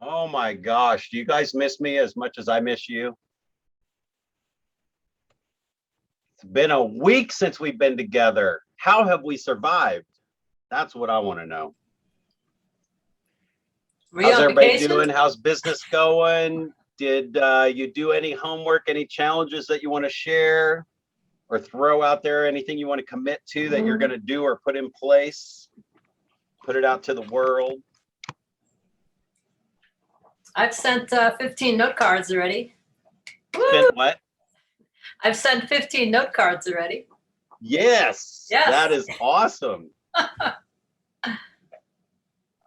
Oh my gosh. Do you guys miss me as much as I miss you? It's been a week since we've been together. How have we survived? That's what I want to know. Were you How's on everybody vacation? doing? How's business going? Did you do any homework, any challenges that you want to share or throw out there? Anything you want to commit to that you're going to do or put in place? Put it out to the world. I've sent 15 note cards already. Spent what? I've sent 15 note cards already. Yes, Yes. that is awesome.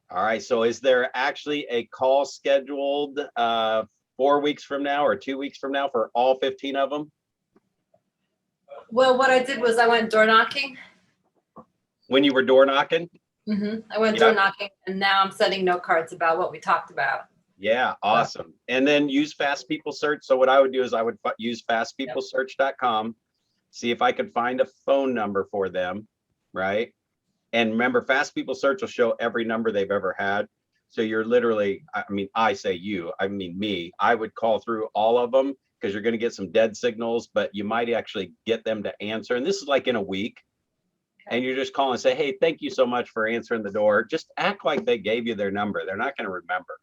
All right. So is there actually a call scheduled 4 weeks from now or 2 weeks from now for all 15 of them? Well, what I did was I went door knocking. When you were door knocking? I went door knocking, and now I'm sending note cards about what we talked about. Yeah, awesome. And then use Fast People Search. So what I would do is I would use fastpeoplesearch.com, see if I could find a phone number for them, right? And remember, Fast People Search will show every number they've ever had. So you're literally, I mean, I say you, I mean me, I would call through all of them because you're going to get some dead signals, but you might actually get them to answer. And this is like in a week. And you're just calling and say, hey, thank you so much for answering the door. Just act like they gave you their number. They're not going to remember.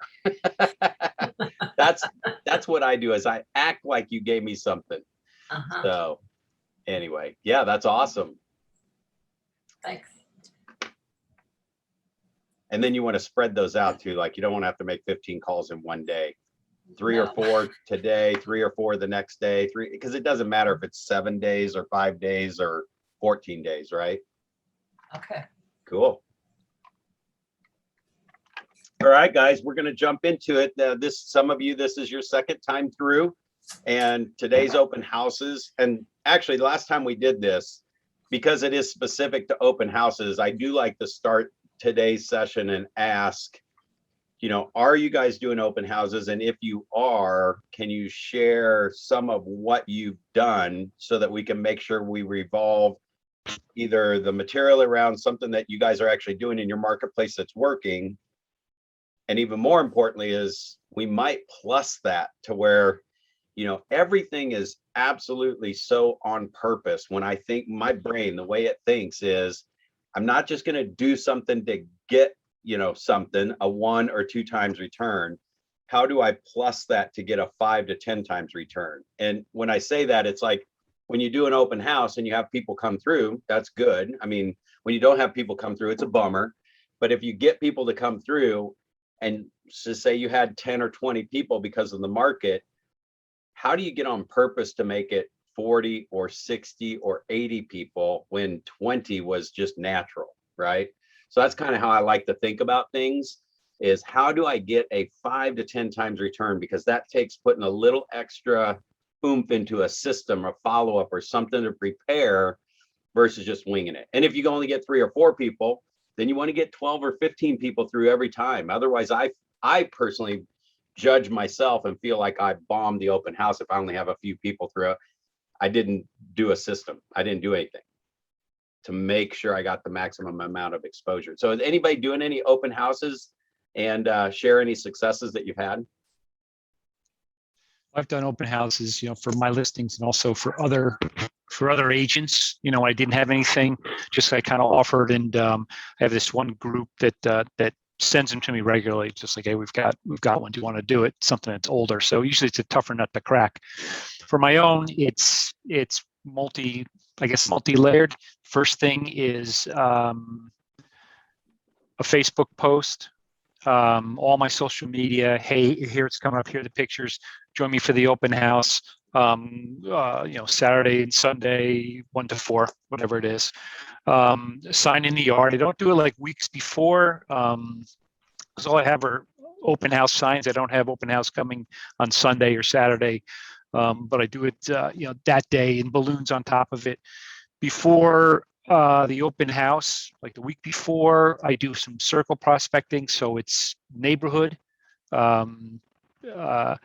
That's what I do is I act like you gave me something. So anyway, yeah, that's awesome. Thanks. And then you want to spread those out too. Like you don't want to have to make 15 calls in one day. 3 or 4 today, 3 or 4 the next day, because it doesn't matter if it's 7 days or 5 days or 14 days, right? Okay. Cool. All right, guys, we're going to jump into it. Some of you, this is your second time through, and today's open houses. And actually, the last time we did this, because it is specific to open houses, I do like to start today's session and ask, are you guys doing open houses? And if you are, can you share some of what you've done so that we can make sure we revolve either the material around something that you guys are actually doing in your marketplace that's working, and even more importantly is we might plus that to where everything is absolutely so on purpose. When I think, my brain, the way it thinks is, I'm not just going to do something to get something, a 1 or 2 times return. How do I plus that to get a 5 to 10 times return? And when I say that, it's like, when you do an open house and you have people come through, that's good. I mean, when you don't have people come through, it's a bummer. But if you get people to come through, and to say you had 10 or 20 people because of the market, how do you get on purpose to make it 40 or 60 or 80 people when 20 was just natural, right? So that's kind of how I like to think about things, is how do I get a 5 to 10 times return? Because that takes putting a little extra oomph into a system or follow-up or something to prepare versus just winging it. And if you only get 3 or 4 people, then you want to get 12 or 15 people through every time. Otherwise, I personally judge myself and feel like I bombed the open house if I only have a few people through it. I didn't do a system. I didn't do anything to make sure I got the maximum amount of exposure. So is anybody doing any open houses and share any successes that you've had? I've done open houses, for my listings and also for other agents. I didn't have anything, just I kind of offered, and I have this one group that sends them to me regularly, just like, hey, we've got one. Do you want to do it? Something that's older. So usually it's a tougher nut to crack. For my own, it's multi-layered. First thing is a Facebook post. All my social media, hey, here it's coming up, here are the pictures, join me for the open house, Saturday and Sunday, 1 to 4, whatever it is. Sign in the yard. I don't do it like weeks before, because all I have are open house signs. I don't have open house coming on Sunday or Saturday, but I do it, that day, and balloons on top of it. Before the open house, like the week before, I do some circle prospecting. So it's neighborhood, either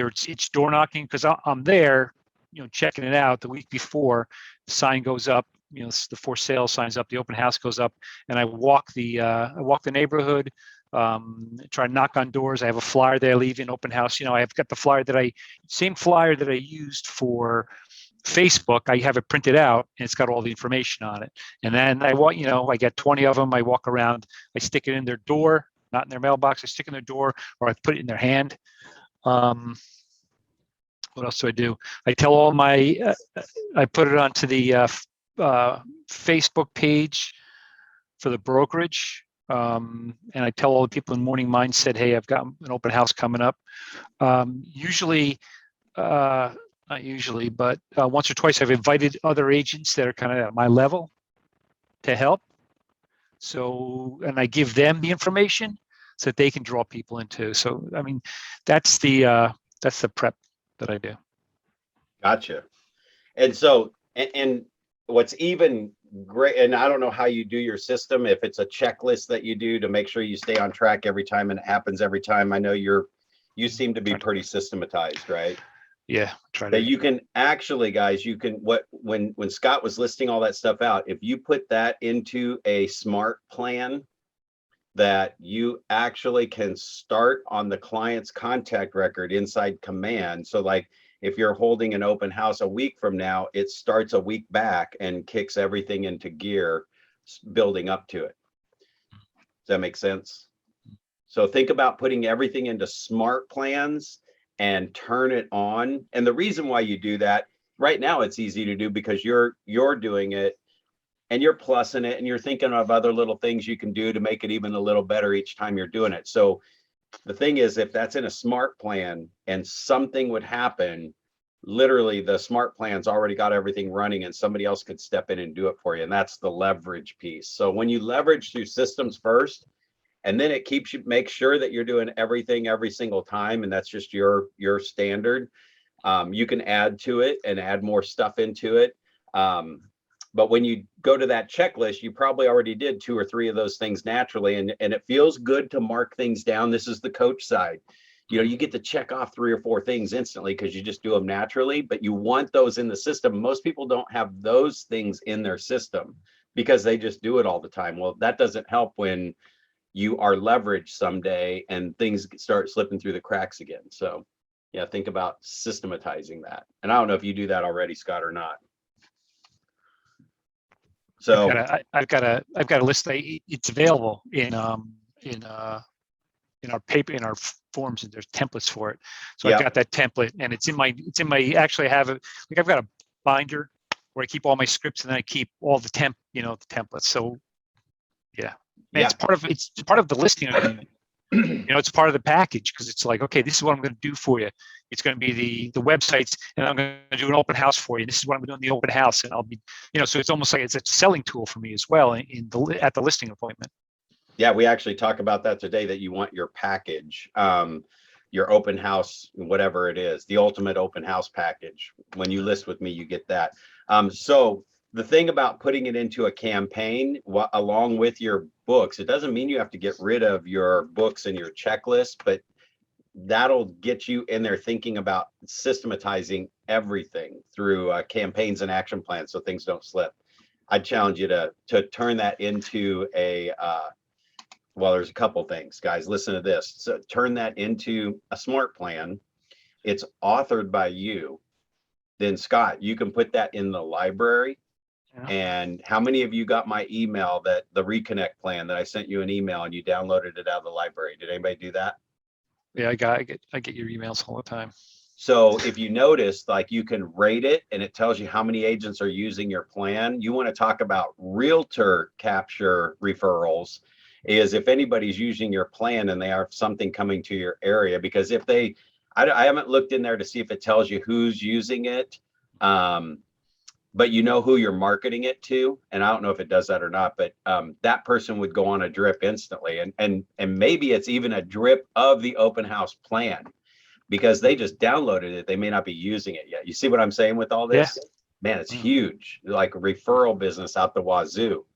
it's door knocking, because I'm there, checking it out. The week before, the sign goes up, the for sale signs up, the open house goes up, and I walk the neighborhood, try to knock on doors. I have a flyer that I leave in open house. I've got the flyer same flyer that I used for Facebook. I have it printed out and it's got all the information on it. And then I get 20 of them. I walk around, I stick it in their door, not in their mailbox. I stick it in their door, or I put it in their hand. What else do I do? I tell all I put it onto the Facebook page for the brokerage. And I tell all the people in Morning Mindset, hey, I've got an open house coming up. Usually, not usually, but once or twice I've invited other agents that are kind of at my level to help. So, and I give them the information so that they can draw people into. So, I mean, that's the prep that I do. Gotcha. And so, and what's even great, and I don't know how you do your system, if it's a checklist that you do to make sure you stay on track every time and it happens every time. I know you seem to be pretty systematized, right? Yeah, try to. That you can actually, guys, when Scott was listing all that stuff out, if you put that into a smart plan, that you actually can start on the client's contact record inside Command. So like if you're holding an open house a week from now, it starts a week back and kicks everything into gear, building up to it. Does that make sense? So think about putting everything into smart plans and turn it on. And the reason why you do that, right now it's easy to do because you're doing it and you're plussing it and you're thinking of other little things you can do to make it even a little better each time you're doing it. So the thing is, if that's in a smart plan and something would happen, literally the smart plan's already got everything running and somebody else could step in and do it for you. And that's the leverage piece. So when you leverage through systems first, and then it keeps you, make sure that you're doing everything every single time. And that's just your standard. You can add to it and add more stuff into it. But when you go to that checklist, you probably already did 2 or 3 of those things naturally. And it feels good to mark things down. This is the coach side. You get to check off 3 or 4 things instantly because you just do them naturally, but you want those in the system. Most people don't have those things in their system because they just do it all the time. Well, that doesn't help when you are leveraged someday and things start slipping through the cracks again. So yeah, think about systematizing that. And I don't know if you do that already, Scott, or not. So I've got a list. It's available in our paper, in our forms, and there's templates for it. So yeah. I've got that template, and it's in my. Actually, I have it. Like I've got a binder where I keep all my scripts, and then I keep all the templates. So yeah, and it's part of the listing agreement. It's part of the package because it's like, okay, this is what I'm going to do for you. It's going to be the websites, and I'm going to do an open house for you. This is what I'm doing in the open house, and I'll be, so it's almost like it's a selling tool for me as well at the listing appointment. Yeah, we actually talk about that today, that you want your package, your open house, whatever it is, the ultimate open house package. When you list with me, you get that. So the thing about putting it into a campaign along with your books, it doesn't mean you have to get rid of your books and your checklist, but that'll get you in there thinking about systematizing everything through campaigns and action plans so things don't slip. I challenge you to turn that into well, there's a couple things, guys. Listen to this. So turn that into a smart plan. It's authored by you. Then Scott, you can put that in the library. Yeah. And how many of you got my email, that the reconnect plan that I sent you an email and you downloaded it out of the library? Did anybody do that? Yeah, I get your emails all the time. So if you notice, like, you can rate it and it tells you how many agents are using your plan. You want to talk about Realtor capture referrals, is if anybody's using your plan and they have something coming to your area, because if I haven't looked in there to see if it tells you who's using it, but you know who you're marketing it to. And I don't know if it does that or not, but that person would go on a drip instantly. And maybe it's even a drip of the open house plan because they just downloaded it. They may not be using it yet. You see what I'm saying with all this? Yeah. Man, it's huge, like a referral business out the wazoo.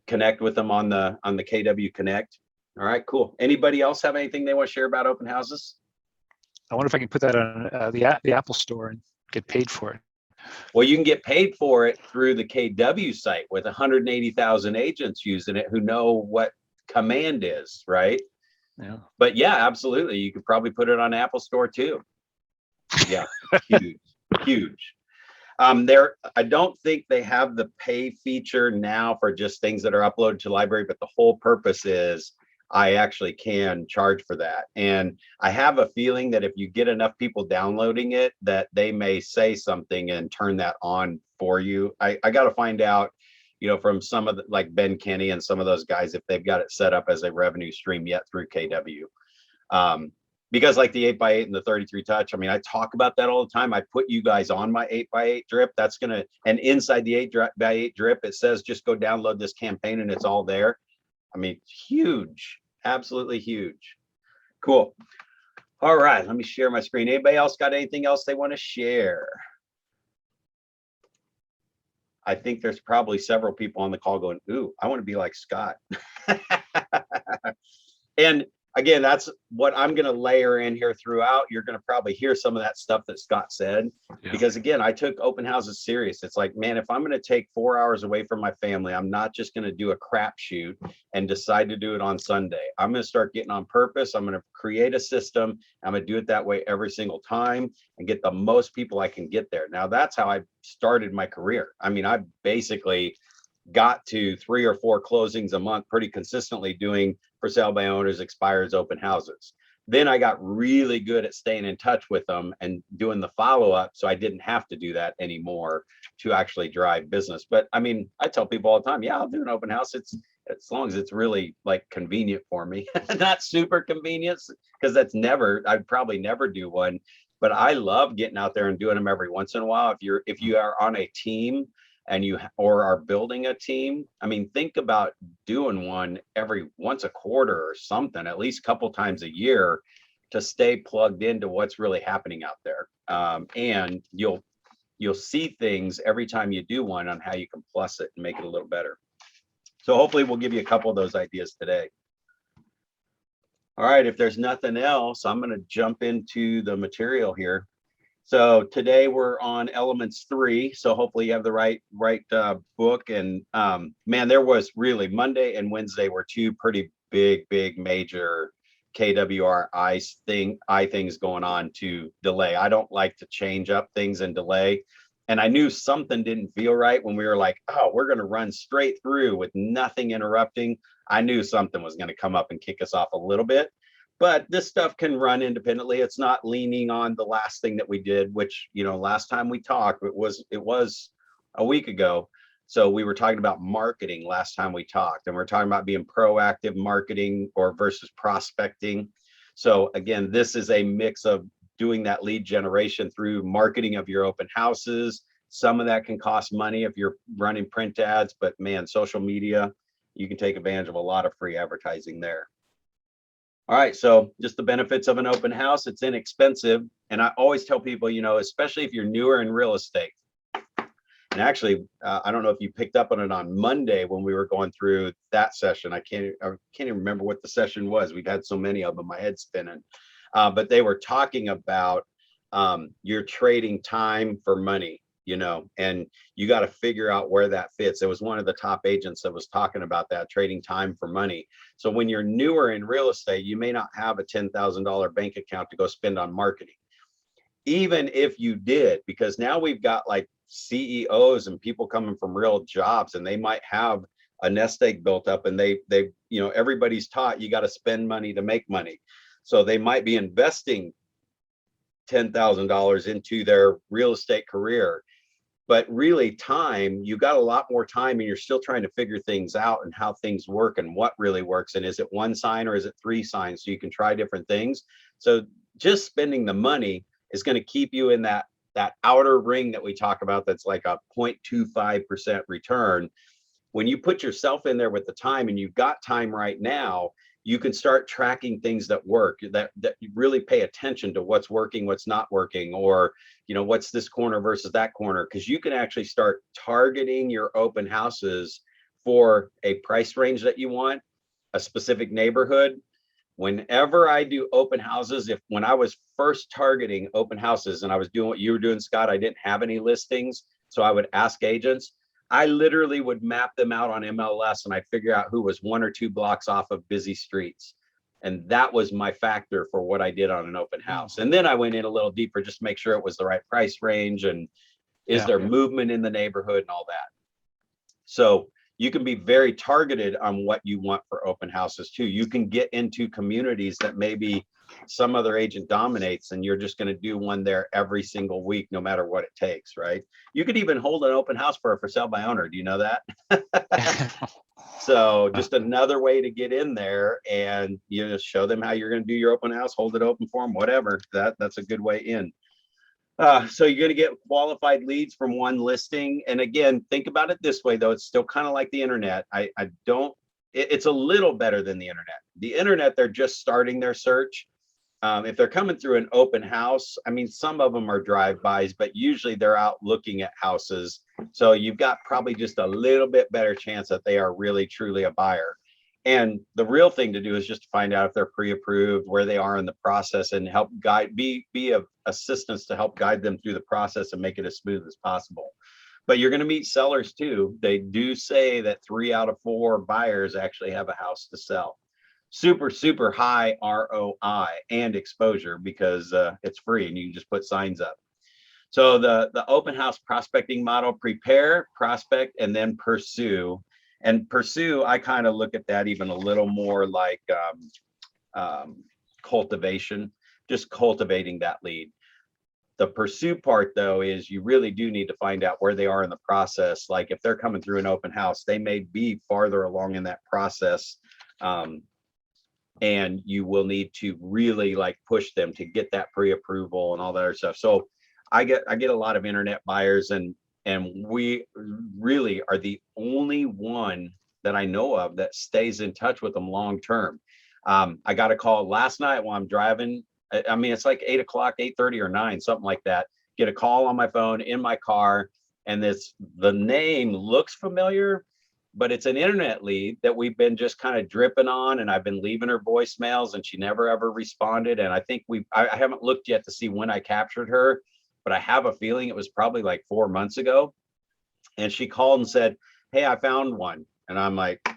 Connect with them on the KW Connect. All right, cool. Anybody else have anything they want to share about open houses? I wonder if I can put that on the Apple Store and get paid for it. Well, you can get paid for it through the KW site with 180,000 agents using it who know what command is, right? Yeah. But yeah, absolutely. You could probably put it on Apple Store too. Yeah, huge, huge. I don't think they have the pay feature now for just things that are uploaded to library, but the whole purpose is I actually can charge for that. And I have a feeling that if you get enough people downloading it, that they may say something and turn that on for you. I got to find out, from some of the, like Ben Kenny and some of those guys, if they've got it set up as a revenue stream yet through KW. Because like the 8x8 and the 33 touch, I mean, I talk about that all the time. I put you guys on my 8x8 drip. And inside the 8x8 drip, it says just go download this campaign and it's all there. I mean, huge, absolutely huge. Cool. All right, let me share my screen. Anybody else got anything else they want to share? I think there's probably several people on the call going, ooh, I want to be like Scott. And again, that's what I'm going to layer in here throughout. You're going to probably hear some of that stuff that Scott said, because again, I took open houses serious. It's like, man, if I'm going to take 4 hours away from my family, I'm not just going to do a crapshoot and decide to do it on Sunday. I'm going to start getting on purpose. I'm going to create a system. I'm going to do it that way every single time and get the most people I can get there. Now, that's how I started my career. I mean, I basically got to 3 or 4 closings a month pretty consistently doing for sale by owners, expires, open houses. Then I got really good at staying in touch with them and doing the follow-up, so I didn't have to do that anymore to actually drive business. But I mean, I tell people all the time, yeah, I'll do an open house. It's as long as it's really like convenient for me, not super convenient, because I'd probably never do one. But I love getting out there and doing them every once in a while. If you are on a team and or are building a team, I mean, think about doing one every once a quarter or something, at least a couple times a year, to stay plugged into what's really happening out there. And you'll see things every time you do one on how you can plus it and make it a little better. So hopefully we'll give you a couple of those ideas today. All right, if there's nothing else, I'm going to jump into the material here. So today we're on elements 3. So hopefully you have the right book. And man, there was really Monday and Wednesday were 2 pretty big major KWR things going on to delay. I don't like to change up things and delay. And I knew something didn't feel right when we were like, oh, we're going to run straight through with nothing interrupting. I knew something was going to come up and kick us off a little bit. But this stuff can run independently. It's not leaning on the last thing that we did, which, last time we talked, it was a week ago. So we were talking about marketing last time we talked, and we're talking about being proactive marketing versus prospecting. So again, this is a mix of doing that lead generation through marketing of your open houses. Some of that can cost money if you're running print ads, but man, social media, you can take advantage of a lot of free advertising there. All right, so just the benefits of an open house. It's inexpensive. And I always tell people, especially if you're newer in real estate. And actually, I don't know if you picked up on it on Monday when we were going through that session. I can't even remember what the session was. We've had so many of them, my head's spinning. But they were talking about you're trading time for money, and you got to figure out where that fits. It was one of the top agents that was talking about that, trading time for money. So when you're newer in real estate, you may not have a $10,000 bank account to go spend on marketing. Even if you did, because now we've got like CEOs and people coming from real jobs, and they might have a nest egg built up, and they everybody's taught you got to spend money to make money. So they might be investing $10,000 into their real estate career. But really time, you got a lot more time, and you're still trying to figure things out and how things work and what really works. And is it 1 sign or is it 3 signs? So you can try different things. So just spending the money is going to keep you in that outer ring that we talk about. That's like a 0.25% return. When you put yourself in there with the time, and you've got time right now, you can start tracking things that work, that you really pay attention to what's working, what's not working, or what's this corner versus that corner, because you can actually start targeting your open houses for a price range that you want, a specific neighborhood. Whenever I do open houses, when I was first targeting open houses and I was doing what you were doing, Scott, I didn't have any listings. So I would ask agents, I literally would map them out on MLS and I figure out who was 1 or 2 blocks off of busy streets. And that was my factor for what I did on an open house. And then I went in a little deeper just to make sure it was the right price range and is there movement in the neighborhood and all that. So you can be very targeted on what you want for open houses too. You can get into communities that maybe some other agent dominates and you're just going to do one there every single week, no matter what it takes, right? You could even hold an open house for a for sale by owner. Do you know that? So just another way to get in there and you know, show them how you're going to do your open house, hold it open for them, whatever. That's a good way in. So you're going to get qualified leads from one listing. And again, think about it this way, though. It's still kind of like the internet. It's a little better than the internet. The internet, they're just starting their search. If they're coming through an open house, I mean, some of them are drive-bys, but usually they're out looking at houses. So you've got probably just a little bit better chance that they are really, truly a buyer. And the real thing to do is just to find out if they're pre-approved, where they are in the process, and help guide, be of assistance to help guide them through the process and make it as smooth as possible. But you're going to meet sellers too. They do say that 3 out of 4 buyers actually have a house to sell. Super, super high ROI and exposure because it's free and you can just put signs up. So the open house prospecting model: prepare, prospect, and then pursue. And pursue, I kind of look at that even a little more like cultivation, just cultivating that lead. The pursue part, though, is you really do need to find out where they are in the process. Like if they're coming through an open house, they may be farther along in that process. And you will need to really like push them to get that pre-approval and all that other stuff. So I get a lot of internet buyers, and we really are the only one that I know of that stays in touch with them long term. I got a call last night while I'm driving. I mean, it's like 8 o'clock, 8:30 or 9, something like that. Get a call on my phone in my car, and the name looks familiar, but it's an internet lead that we've been just kind of dripping on, and I've been leaving her voicemails and she never ever responded. And I think I haven't looked yet to see when I captured her, but I have a feeling it was probably like 4 months ago. And she called and said, "Hey, I found one." And I'm like,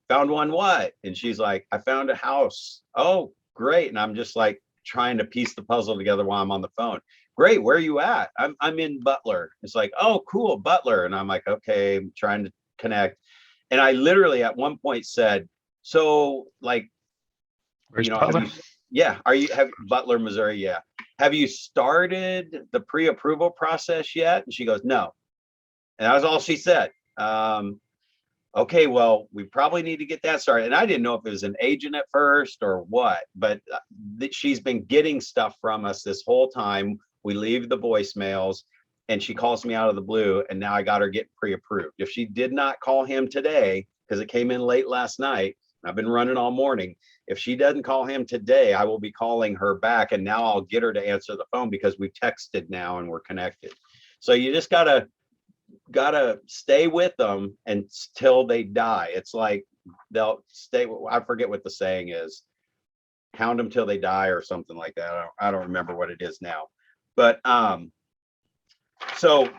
"Found one what?" And she's like, "I found a house." "Oh, great." And I'm just like trying to piece the puzzle together while I'm on the phone. "Great, where are you at?" I'm in Butler." It's like, "Oh, cool, Butler." And I'm like, okay, I'm trying to connect. And I literally at one point said, "So like, Where's you know, Butler? have Butler, Missouri? Yeah. Have you started the pre-approval process yet?" And she goes, "No." And that was all she said. Okay, well, we probably need to get that started. And I didn't know if it was an agent at first or what, but she's been getting stuff from us this whole time. We leave the voicemails and she calls me out of the blue, and now I got her getting pre-approved. If she did not call him today, because it came in late last night, I've been running all morning. If she doesn't call him today, I will be calling her back, and now I'll get her to answer the phone because we've texted now and we're connected. So you just gotta stay with them until they die. It's like they'll stay. I forget what the saying is. Hound them till they die or something like that. I don't remember what it is now. But so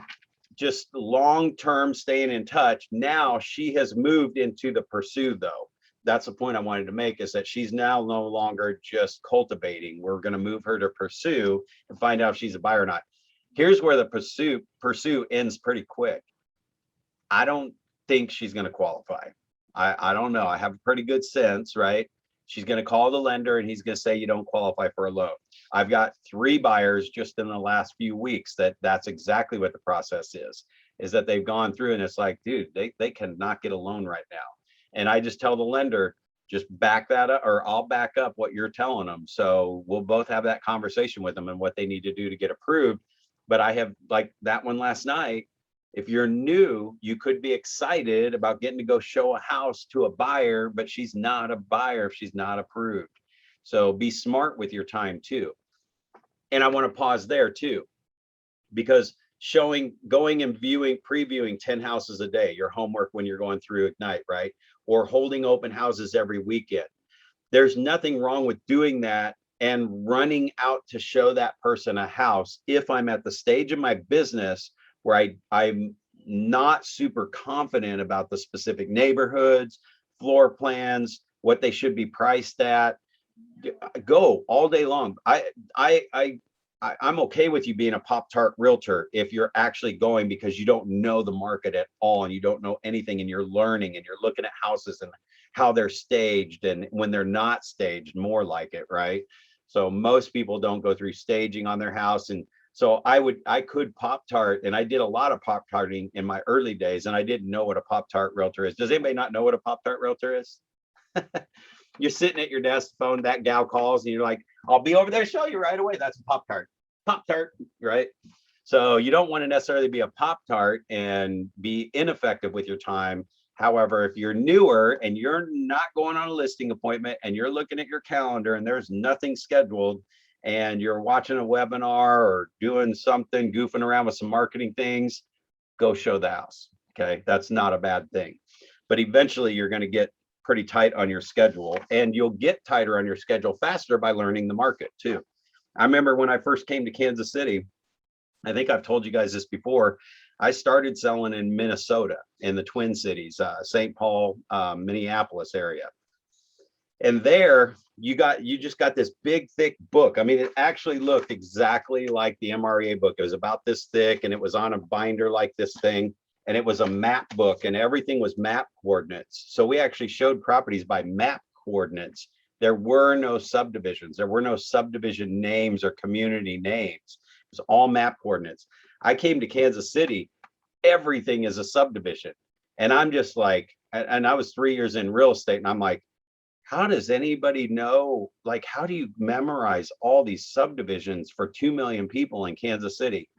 just long-term staying in touch. Now she has moved into the pursue, though. That's the point I wanted to make, is that she's now no longer just cultivating. We're going to move her to pursue and find out if she's a buyer or not. Here's where the pursue ends pretty quick. I don't think she's going to qualify. I don't know. I have a pretty good sense, right? She's going to call the lender and he's going to say you don't qualify for a loan. I've got 3 buyers just in the last few weeks that's exactly what the process is that they've gone through, and it's like, dude, they cannot get a loan right now. And I just tell the lender, just back that up, or I'll back up what you're telling them. So we'll both have that conversation with them and what they need to do to get approved. But I have, like that one last night, if you're new, you could be excited about getting to go show a house to a buyer, but she's not a buyer if she's not approved. So be smart with your time too. And I want to pause there too, because going and previewing 10 houses a day, your homework when you're going through Ignite, right? Or holding open houses every weekend. There's nothing wrong with doing that and running out to show that person a house if I'm at the stage of my business where I'm not super confident about the specific neighborhoods, floor plans, what they should be priced at, go all day long. I'm okay with you being a Pop-Tart realtor if you're actually going because you don't know the market at all and you don't know anything and you're learning and you're looking at houses and how they're staged and when they're not staged, more like it, right? So most people don't go through staging on their house. And so I could Pop-Tart, and I did a lot of Pop-Tarting in my early days, and I didn't know what a Pop-Tart realtor is. Does anybody not know what a Pop-Tart realtor is? You're sitting at your desk, phone, that gal calls, and you're like, I'll be over there, show you right away. That's a Pop-Tart. Pop-Tart, right? So you don't want to necessarily be a Pop-Tart and be ineffective with your time. However, if you're newer and you're not going on a listing appointment and you're looking at your calendar and there's nothing scheduled and you're watching a webinar or doing something, goofing around with some marketing things, go show the house. Okay, that's not a bad thing. But eventually you're going to get pretty tight on your schedule, and you'll get tighter on your schedule faster by learning the market too. I remember when I first came to Kansas City, I think I've told you guys this before, I started selling in Minnesota, in the Twin Cities, St. Paul, Minneapolis area. And there you just got this big, thick book. I mean, it actually looked exactly like the MREA book. It was about this thick, and it was on a binder like this thing. And it was a map book, and everything was map coordinates. So we actually showed properties by map coordinates. There were no subdivisions. There were no subdivision names or community names. It was all map coordinates. I came to Kansas City, everything is a subdivision. And I'm just like, and I was 3 years in real estate, and I'm like, how does anybody know? Like, how do you memorize all these subdivisions for 2 million people in Kansas City?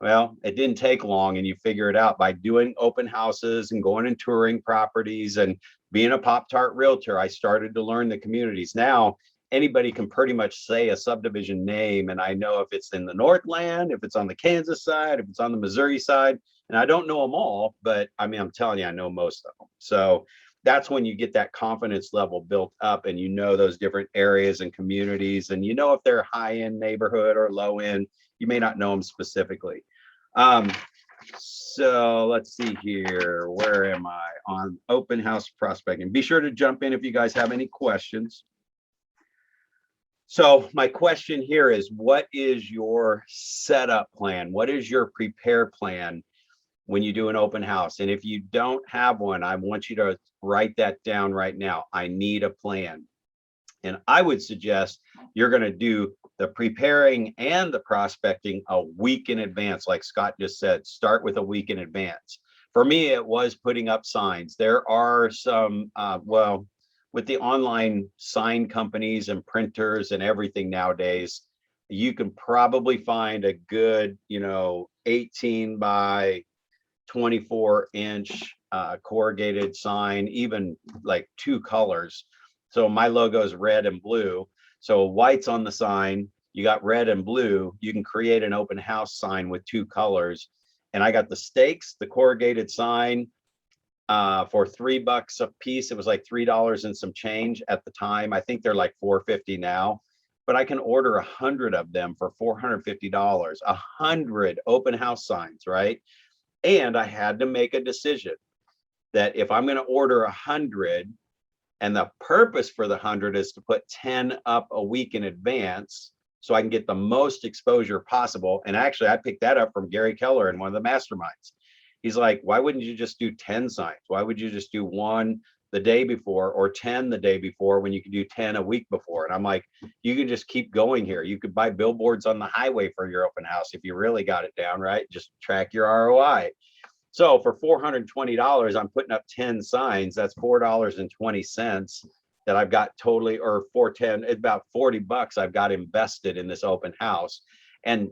Well, it didn't take long, and you figure it out by doing open houses and going and touring properties and being a Pop-Tart realtor. I started to learn the communities. Now, anybody can pretty much say a subdivision name, and I know if it's in the Northland, if it's on the Kansas side, if it's on the Missouri side, and I don't know them all, but I mean, I'm telling you, I know most of them. So that's when you get that confidence level built up, and you know those different areas and communities, and you know if they're high-end neighborhood or low-end. You may not know them specifically. So let's see here. Where am I on open house prospecting? Be sure to jump in if you guys have any questions. So my question here is, what is your setup plan? What is your prepare plan when you do an open house? And if you don't have one, I want you to write that down right now. I need a plan. And I would suggest you're going to do the preparing and the prospecting a week in advance. Like Scott just said, start with a week in advance. For me, it was putting up signs. There are some, well, with the online sign companies and printers and everything nowadays, you can probably find a good, 18 by 24 inch corrugated sign, even like 2 colors. So my logo is red and blue. So white's on the sign, you got red and blue. You can create an open house sign with 2 colors. And I got the stakes, the corrugated sign for $3 a piece. It was like $3 and some change at the time. I think they're like $4.50 now. But I can order 100 of them for $450. 100 open house signs, right? And I had to make a decision that if I'm going to order 100, and the purpose for the 100 is to put 10 up a week in advance so I can get the most exposure possible. And actually, I picked that up from Gary Keller in one of the masterminds. He's like, why wouldn't you just do 10 signs? Why would you just do 1 the day before or 10 the day before when you could do 10 a week before? And I'm like, you can just keep going here. You could buy billboards on the highway for your open house if you really got it down, right? Just track your ROI. So for $420, I'm putting up 10 signs. That's $4.20 that I've got totally, or $4.10, about $40 I've got invested in this open house. And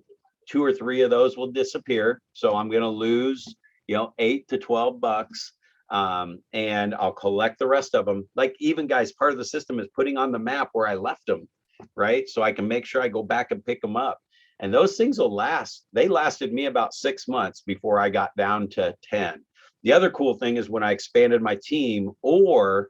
2 or 3 of those will disappear. So I'm going to lose, $8 to $12. And I'll collect the rest of them. Like, even guys, part of the system is putting on the map where I left them, right? So I can make sure I go back and pick them up. And those things will last. They lasted me about 6 months before I got down to 10. The other cool thing is when I expanded my team, or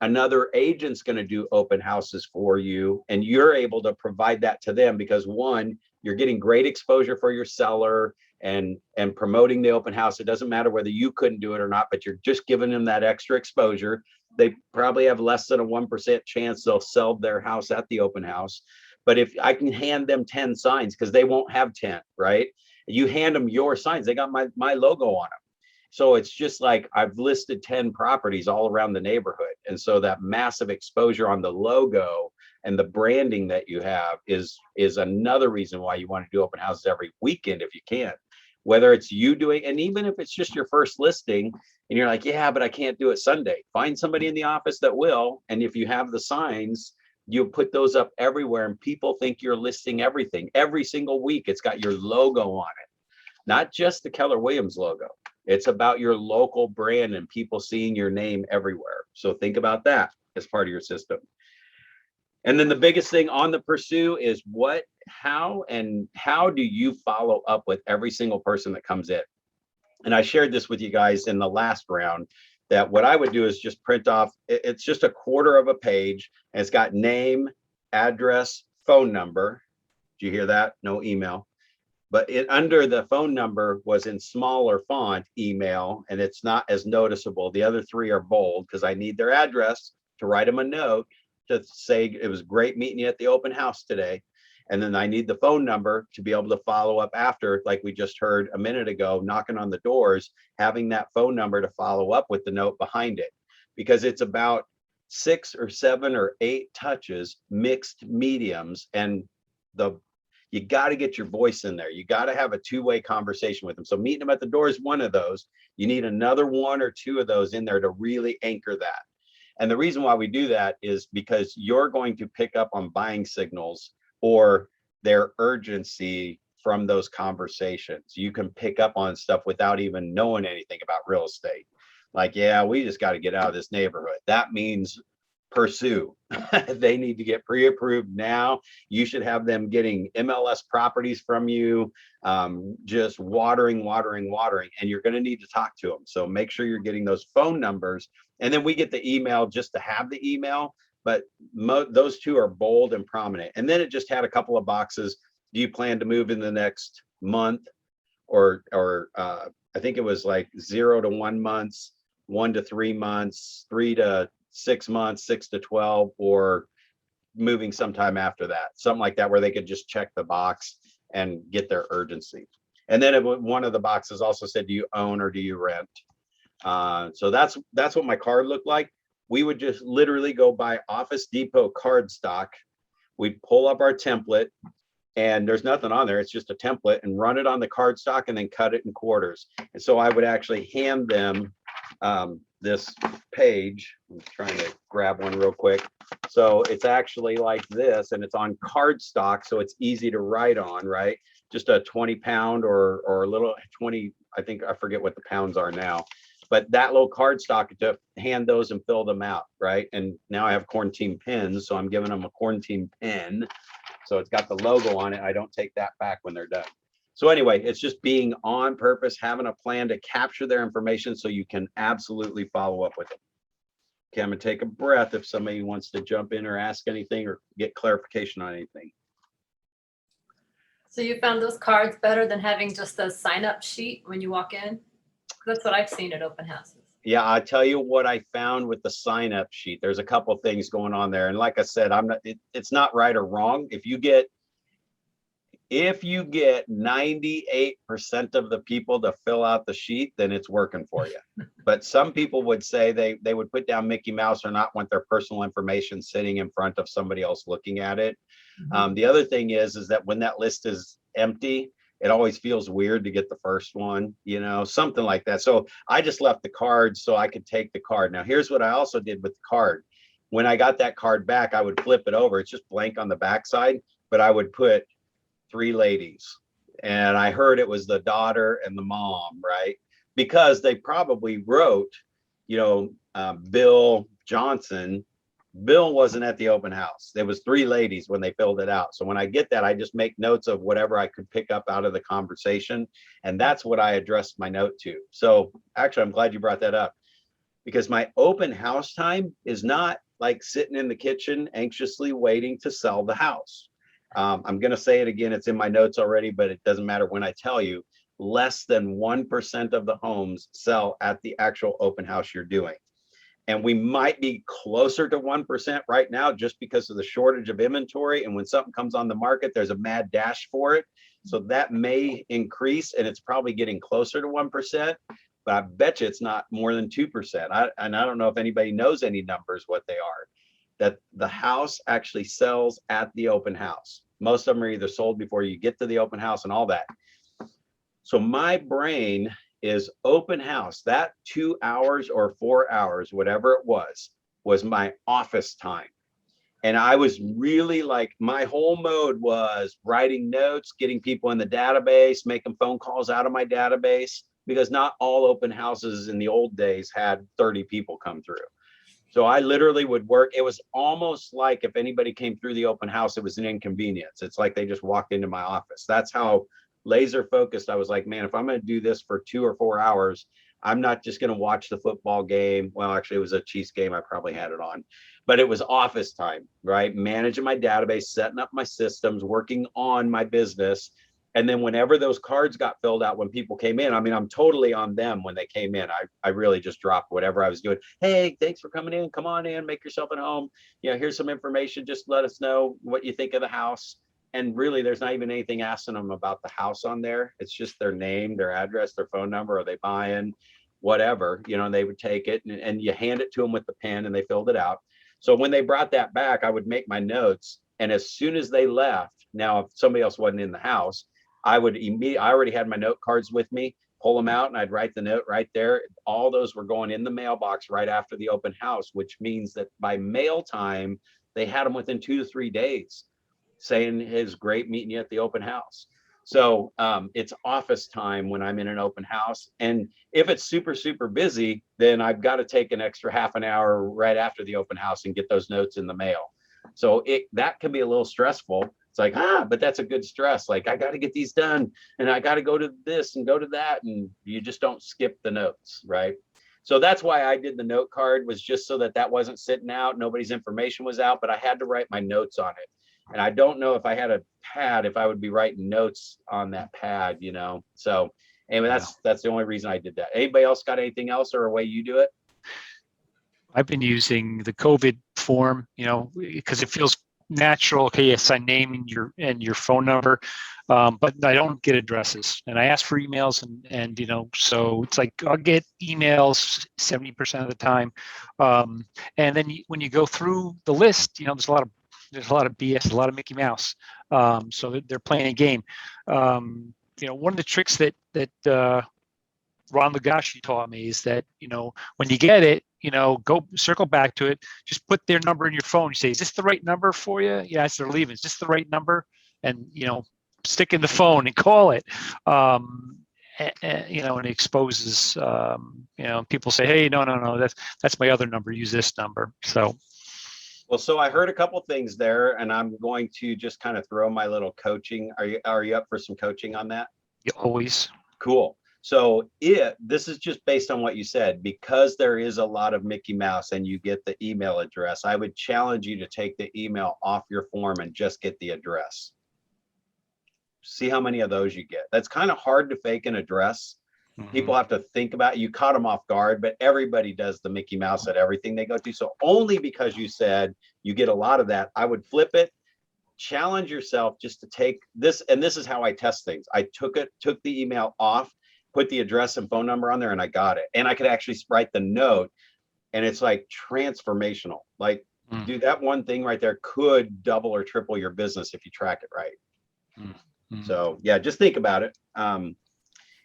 another agent's going to do open houses for you, and you're able to provide that to them, because 1, you're getting great exposure for your seller. and promoting the open house. It doesn't matter whether you couldn't do it or not, but you're just giving them that extra exposure. They probably have less than a 1% chance they'll sell their house at the open house. But if I can hand them 10 signs, because they won't have 10, right? You hand them your signs, they got my logo on them. So it's just like I've listed 10 properties all around the neighborhood. And so that massive exposure on the logo and the branding that you have is another reason why you want to do open houses every weekend if you can. Whether it's you doing, and even if it's just your first listing and you're like, yeah, but I can't do it Sunday. Find somebody in the office that will. And if you have the signs, you put those up everywhere and people think you're listing everything. Every single week, it's got your logo on it, not just the Keller Williams logo. It's about your local brand and people seeing your name everywhere. So think about that as part of your system. And then the biggest thing on the pursue is how do you follow up with every single person that comes in? And I shared this with you guys in the last round, that what I would do is just print off, it's just a quarter of a page, and it's got name, address, phone number. Do you hear that? No email. But under the phone number was in smaller font, email, and it's not as noticeable. The other three are bold because I need their address to write them a note to say it was great meeting you at the open house today. And then I need the phone number to be able to follow up after, like we just heard a minute ago, knocking on the doors, having that phone number to follow up with the note behind it, because it's about 6 or 7 or 8 touches, mixed mediums, and you got to get your voice in there. You got to have a two-way conversation with them. So meeting them at the door is one of those. You need another 1 or 2 of those in there to really anchor that. And the reason why we do that is because you're going to pick up on buying signals or their urgency from those conversations. You can pick up on stuff without even knowing anything about real estate. Like, yeah, we just got to get out of this neighborhood. That means pursue. They need to get pre-approved now. You should have them getting MLS properties from you, just watering, and you're going to need to talk to them. So make sure you're getting those phone numbers. And then we get the email just to have the email, but those two are bold and prominent. And then it just had a couple of boxes. Do you plan to move in the next month? Or I think it was like 0 to 1 months, 1 to 3 months, 3 to 6 months, 6 to 12, or moving sometime after that, something like that, where they could just check the box and get their urgency. And then one of the boxes also said, do you own or do you rent? So that's what my card looked like. We would just literally go buy Office Depot card stock. We'd pull up our template, and there's nothing on there. It's just a template, and run it on the card stock and then cut it in quarters. And so I would actually hand them this page. I'm trying to grab one real quick. So it's actually like this, and it's on cardstock, so it's easy to write on, right? Just a 20 pound or a little 20, I think, I forget what the pounds are now, but that little cardstock to hand those and fill them out, right? And now I have quarantine pens, so I'm giving them a quarantine pen. So it's got the logo on it. I don't take that back when they're done. So anyway, it's just being on purpose, having a plan to capture their information so you can absolutely follow up with them. Okay, I'm gonna take a breath if somebody wants to jump in or ask anything or get clarification on anything. So you found those cards better than having just a sign-up sheet when you walk in? That's what I've seen at open houses. Yeah, I'll tell you what I found with the sign-up sheet. There's a couple of things going on there. And like I said, it's not right or wrong. If you get 98% of the people to fill out the sheet, then it's working for you. But some people would say they would put down Mickey Mouse or not want their personal information sitting in front of somebody else looking at it. Mm-hmm. The other thing is that when that list is empty, it always feels weird to get the first one, something like that. So I just left the card so I could take the card. Now, here's what I also did with the card. When I got that card back, I would flip it over. It's just blank on the backside, but I would put 3 ladies. And I heard it was the daughter and the mom, right? Because they probably wrote, Bill Johnson. Bill wasn't at the open house. There was 3 ladies when they filled it out. So when I get that, I just make notes of whatever I could pick up out of the conversation. And that's what I addressed my note to. So actually, I'm glad you brought that up, because my open house time is not like sitting in the kitchen anxiously waiting to sell the house. I'm going to say it again. It's in my notes already, but it doesn't matter when I tell you. less than 1% of the homes sell at the actual open house you're doing. And we might be closer to 1% right now just because of the shortage of inventory. And when something comes on the market, there's a mad dash for it. So that may increase, and it's probably getting closer to 1%, but I bet you it's not more than 2%. And I don't know if anybody knows any numbers, what they are, that the house actually sells at the open house. Most of them are either sold before you get to the open house and all that. So my brain is open house. That 2 hours or 4 hours, whatever it was my office time. And I was really like, my whole mode was writing notes, getting people in the database, making phone calls out of my database, because not all open houses in the old days had 30 people come through. So I literally would work. It was almost like if anybody came through the open house, it was an inconvenience. It's like they just walked into my office. That's how laser focused I was. Like, man, if I'm going to do this for 2 or 4 hours, I'm not just going to watch the football game. Well, actually, it was a Chiefs game. I probably had it on, but it was office time, right? Managing my database, setting up my systems, working on my business. And then whenever those cards got filled out, when people came in, I mean, I'm totally on them when they came in. I really just dropped whatever I was doing. Hey, thanks for coming in. Come on in, make yourself at home. You know, here's some information. Just let us know what you think of the house. And really, there's not even anything asking them about the house on there. It's just their name, their address, their phone number. Are they buying? Whatever, you know, and they would take it and you hand it to them with the pen and they filled it out. So when they brought that back, I would make my notes. And as soon as they left, now, if somebody else wasn't in the house, I would immediately, I already had my note cards with me, pull them out, and I'd write the note right there. All those were going in the mailbox right after the open house, which means that by mail time, they had them within 2 to 3 days saying, it's great meeting you at the open house. So it's office time when I'm in an open house. And if it's super, super busy, then I've got to take an extra half an hour right after the open house and get those notes in the mail. So that can be a little stressful. It's like, but that's a good stress. Like, I got to get these done and I got to go to this and go to that. And you just don't skip the notes, right? So that's why I did the note card, was just so that wasn't sitting out. Nobody's information was out, but I had to write my notes on it. And I don't know if I had a pad, if I would be writing notes on that pad, you know? So anyway, that's the only reason I did that. Anybody else got anything else or a way you do it? I've been using the COVID form, you know, because it feels natural. Okay, yes, I name and your phone number, but I don't get addresses, and I ask for emails, and you know, so it's like I'll get emails 70% of the time, and then when you go through the list, you know, there's a lot of BS, a lot of Mickey Mouse. So they're playing a game. You know, one of the tricks that Ron Lagashi taught me is that, you know, when you get it, you know, go circle back to it, just put their number in your phone. You say, is this the right number for you? Yes, they're leaving. Is this the right number? And, you know, stick in the phone and call it. You know, and it exposes, you know, people say, hey, no, that's my other number. Use this number. So. Well, so I heard a couple things there, and I'm going to just kind of throw my little coaching. Are you up for some coaching on that? Yeah, always. Cool. So this is just based on what you said, because there is a lot of Mickey Mouse and you get the email address, I would challenge you to take the email off your form and just get the address. See how many of those you get. That's kind of hard to fake an address. People have to think about it. You caught them off guard, but everybody does the Mickey Mouse at everything they go to. So only because you said you get a lot of that, I would flip it. Challenge yourself just to take this. And this is how I test things. I took the email off, put the address and phone number on there, and I got it. And I could actually write the note, and it's like transformational. Like, dude, that one thing right there could double or triple your business if you track it right. So yeah, just think about it.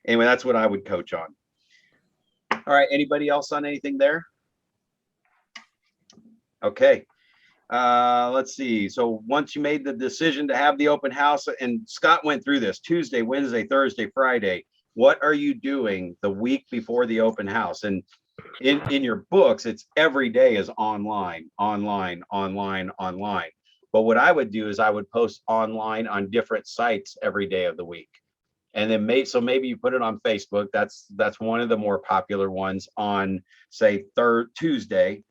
Anyway, that's what I would coach on. All right, anybody else on anything there? Okay. Let's see. So once you made the decision to have the open house, and Scott went through this Tuesday, Wednesday, Thursday, Friday, what are you doing the week before the open house? And in your books, it's every day is online. But what I would do is I would post online on different sites every day of the week. And then maybe you put it on Facebook. That's one of the more popular ones on, say, Tuesday.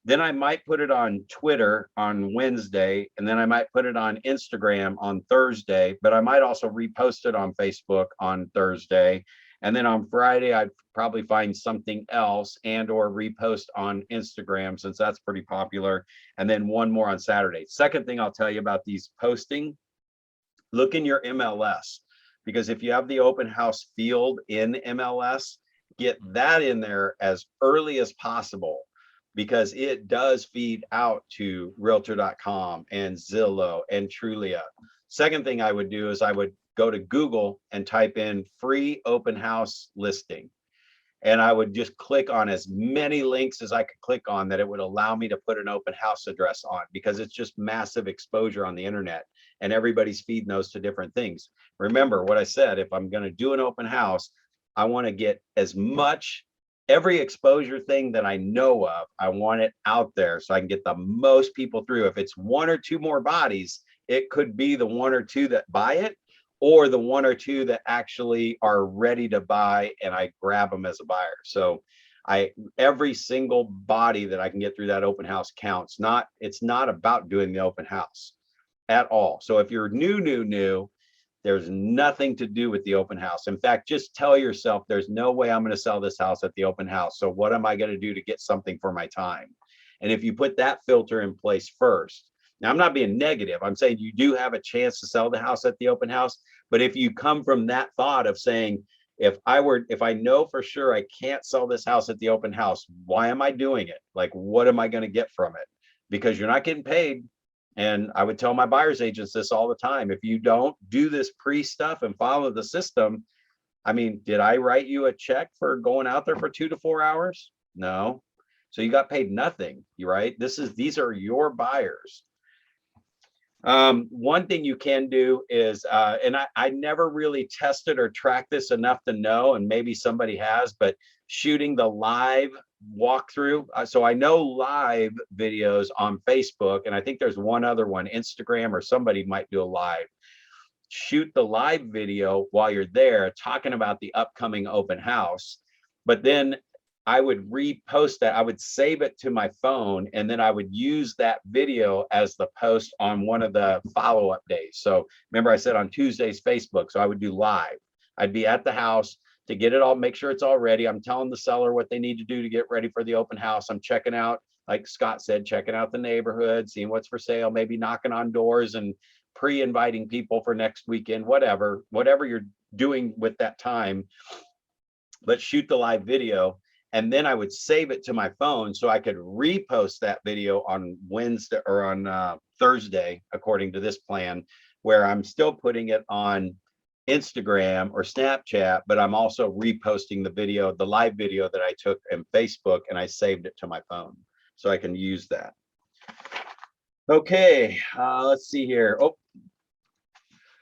Then I might put it on Twitter on Wednesday, and then I might put it on Instagram on Thursday, but I might also repost it on Facebook on Thursday. And then on Friday, I'd probably find something else and or repost on Instagram, since that's pretty popular. And then one more on Saturday. Second thing I'll tell you about these posting, look in your MLS, because if you have the open house field in MLS, get that in there as early as possible, because it does feed out to Realtor.com and Zillow and Trulia. Second thing I would do is I would go to Google and type in free open house listing. And I would just click on as many links as I could click on that it would allow me to put an open house address on, because it's just massive exposure on the internet and everybody's feeding those to different things. Remember what I said, if I'm going to do an open house, I want to get as much, every exposure thing that I know of, I want it out there so I can get the most people through. If it's one or two more bodies, it could be the one or two that buy it, or the one or two that actually are ready to buy and I grab them as a buyer. So every single body that I can get through that open house counts. It's not about doing the open house at all. So if you're new, there's nothing to do with the open house. In fact, just tell yourself, there's no way I'm going to sell this house at the open house. So what am I going to do to get something for my time? And if you put that filter in place first, now I'm not being negative, I'm saying you do have a chance to sell the house at the open house. But if you come from that thought of saying, if I know for sure I can't sell this house at the open house, why am I doing it? Like, what am I going to get from it? Because you're not getting paid. And I would tell my buyer's agents this all the time. If you don't do this pre stuff and follow the system, I mean, did I write you a check for going out there for 2 to 4 hours? No. So you got paid nothing, right? These are your buyers. One thing you can do is, and I never really tested or tracked this enough to know, and maybe somebody has, but shooting the live walkthrough. So I know live videos on Facebook, and I think there's one other one, Instagram, or somebody might do a live. Shoot the live video while you're there talking about the upcoming open house, but then I would repost that. I would save it to my phone, and then I would use that video as the post on one of the follow-up days. So remember I said on Tuesdays, Facebook. So I would do live. I'd be at the house to get it all, make sure it's all ready. I'm telling the seller what they need to do to get ready for the open house. I'm checking out, like Scott said, checking out the neighborhood, seeing what's for sale, maybe knocking on doors and pre-inviting people for next weekend, whatever you're doing with that time. But shoot the live video. And then I would save it to my phone so I could repost that video on Wednesday or on Thursday, according to this plan, where I'm still putting it on Instagram or Snapchat, but I'm also reposting the video, the live video that I took in Facebook, and I saved it to my phone so I can use that. Okay, let's see here.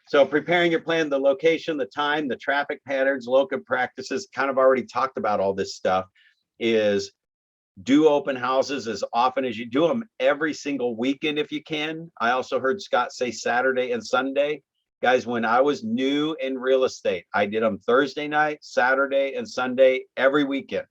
So preparing your plan, the location, the time, the traffic patterns, local practices, kind of already talked about all this stuff, is do open houses as often as you do them, every single weekend if you can. I also heard Scott say Saturday and Sunday. Guys, when I was new in real estate, I did them Thursday night, Saturday, and Sunday every weekend,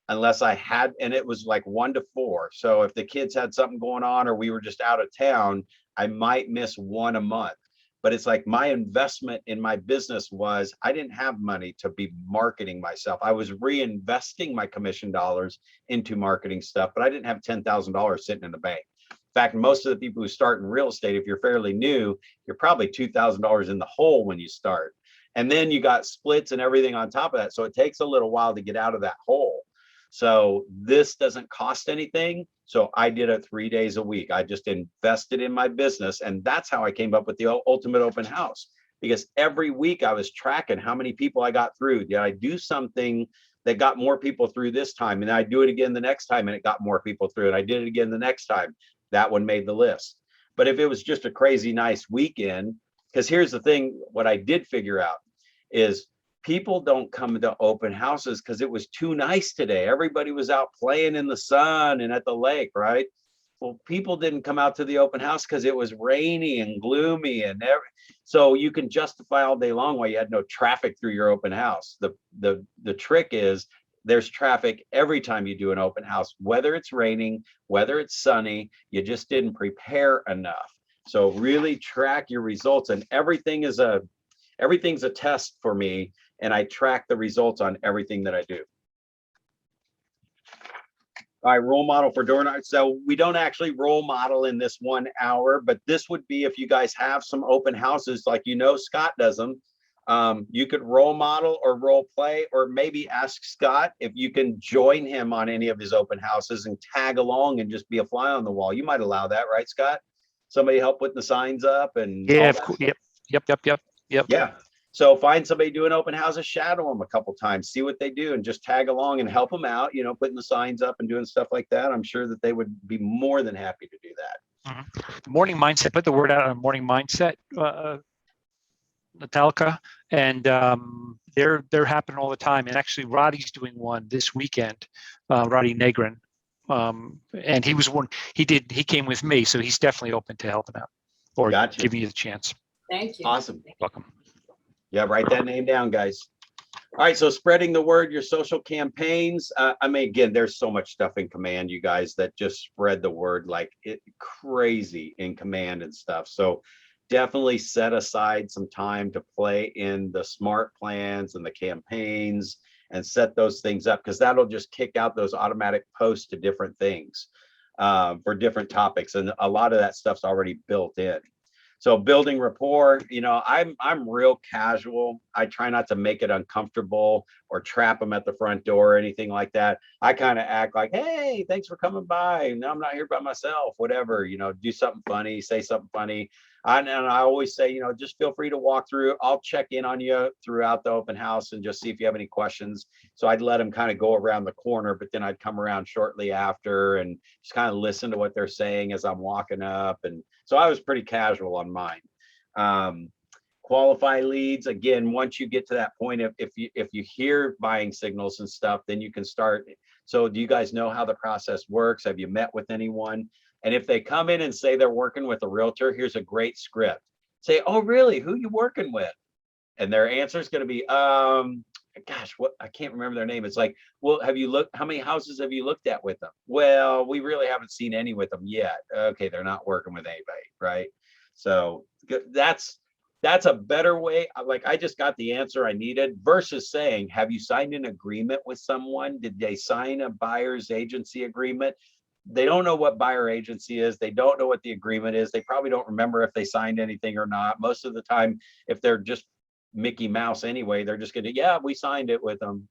unless I had, and it was like 1 to 4. So if the kids had something going on or we were just out of town, I might miss one a month. But it's like my investment in my business was, I didn't have money to be marketing myself. I was reinvesting my commission dollars into marketing stuff, but I didn't have $10,000 sitting in the bank. In fact, most of the people who start in real estate, if you're fairly new, you're probably $2,000 in the hole when you start. And then you got splits and everything on top of that. So it takes a little while to get out of that hole. So this doesn't cost anything. So I did it 3 days a week. I just invested in my business. And that's how I came up with the ultimate open house, because every week I was tracking how many people I got through. Did I do something that got more people through this time? And I do it again the next time and it got more people through. And I did it again the next time. That one made the list. But if it was just a crazy nice weekend, because here's the thing, what I did figure out is people don't come to open houses because it was too nice today. Everybody was out playing in the sun and at the lake, right? Well, people didn't come out to the open house because it was rainy and gloomy and so you can justify all day long why you had no traffic through your open house. The trick is there's traffic every time you do an open house, whether it's raining, whether it's sunny, you just didn't prepare enough. So really track your results, and everything's a test for me, and I track the results on everything that I do. All right, role model for door. So we don't actually role model in this 1 hour, but this would be if you guys have some open houses, like, Scott does them. You could role model or role play, or maybe ask Scott if you can join him on any of his open houses and tag along and just be a fly on the wall. You might allow that, right, Scott? Somebody help putting the signs up and Yeah, of course. Yep. Yeah. So find somebody doing open houses, shadow them a couple times, see what they do, and just tag along and help them out, putting the signs up and doing stuff like that. I'm sure that they would be more than happy to do that. Morning mindset. Put the word out on morning mindset, Natalka, and they're happening all the time. And actually, Roddy's doing one this weekend. Roddy Negrin, and he was one. He came with me, so he's definitely open to helping out or Gotcha. giving you the chance. Thank you. Awesome. Welcome. Yeah, write that name down, guys. All right, so spreading the word, your social campaigns. Again, there's so much stuff in Command, you guys, that just spread the word like it crazy in Command and stuff. So definitely set aside some time to play in the smart plans and the campaigns and set those things up, because that'll just kick out those automatic posts to different things for different topics. And a lot of that stuff's already built in. So building rapport, I'm real casual. I try not to make it uncomfortable or trap them at the front door or anything like that. I kind of act like, hey, thanks for coming by. No, I'm not here by myself, whatever, do something funny, say something funny. And I always say, just feel free to walk through. I'll check in on you throughout the open house and just see if you have any questions. So I'd let them kind of go around the corner, but then I'd come around shortly after and just kind of listen to what they're saying as I'm walking up. And so I was pretty casual on mine. Qualify leads. Again, once you get to that point, if you hear buying signals and stuff, then you can start. So do you guys know how the process works? Have you met with anyone? And if they come in and say they're working with a realtor, here's a great script. Say, oh, really? Who you working with? And their answer is going to be, gosh, what, I can't remember their name. It's like, well, how many houses have you looked at with them? Well, we really haven't seen any with them yet. Okay, they're not working with anybody, right? So that's a better way. Like, I just got the answer I needed versus saying, have you signed an agreement with someone? Did they sign a buyer's agency agreement? They don't know what buyer agency is. They don't know what the agreement is. They probably don't remember if they signed anything or not. Most of the time, if they're just Mickey Mouse anyway, they're just going to, yeah, we signed it with them,